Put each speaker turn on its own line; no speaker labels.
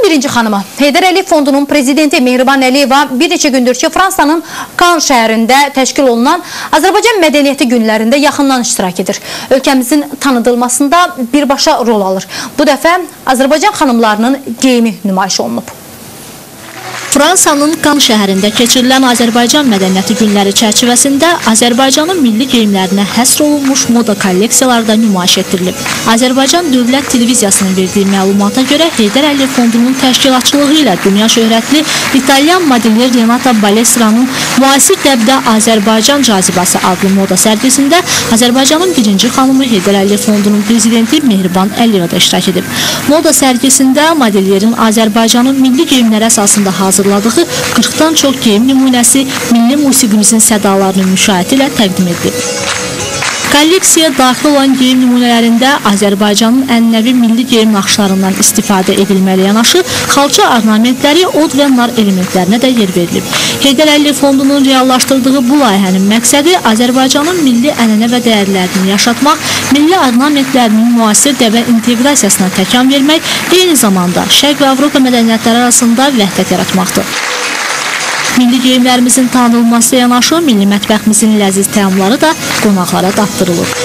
birinci xanımı Heydər Əliyev Fondunun prezidenti Mehriban Əliyeva bir neçə gündür ki, Fransanın Cannes şəhərində təşkil olunan Azərbaycan mədəniyyəti günlərində yaxından iştirak edir. Ölkəmizin tanıdılmasında birbaşa rol alır. Bu dəfə Azərbaycan xanımlarının geyimi nümayiş olunub.
Fransanın Cannes şəhərində keçirilən Azərbaycan mədəniyyəti günləri çərçivəsində Azərbaycanın milli geyimlərinə həsr olunmuş moda kolleksiyalarda nümayiş etdirilib. Azərbaycan Dövlət Televiziyasının verdiyi məlumata görə Heydər Əliyev Fondunun təşkilatçılığı ilə dünya şöhrətli İtalyan modelyer Renata Balestranın müasir dəbdə Azərbaycan cazibası adlı moda sərgisində Azərbaycanın birinci xanımı Heydər Əliyev Fondunun prezidenti Mehriban Əliyeva da iştirak edib. Moda sərgisində modelyerin Azərbaycanın milli geyimləri əsasında hazırladığı 40-dan çox geyim nümunəsi milli musiqimizin sədalarını müşahidə ilə təqdim edilib. Kolleksiyaya daxil olan geyim nümunələrində Azərbaycanın ənənəvi milli geyim naxışlarından istifadə edilməli yanaşı, xalça ornamentləri, od və nar elementlərinə də yer verilib. Heydər Əliyev Fondunun reallaşdırdığı bu layihənin məqsədi Azərbaycanın milli ənənə və dəyərlərini yaşatmaq, milli ornamentlərinin müasir dəvə inteqrasiyasına təkan vermək, eyni zamanda Şərq və Avropa mədəniyyətləri arasında vəhdət yaratmaqdır. Milli geyimlərimizin tanınması yanaşı, milli mətbəximizin ləziz təamları da qonaqlara daddırılır.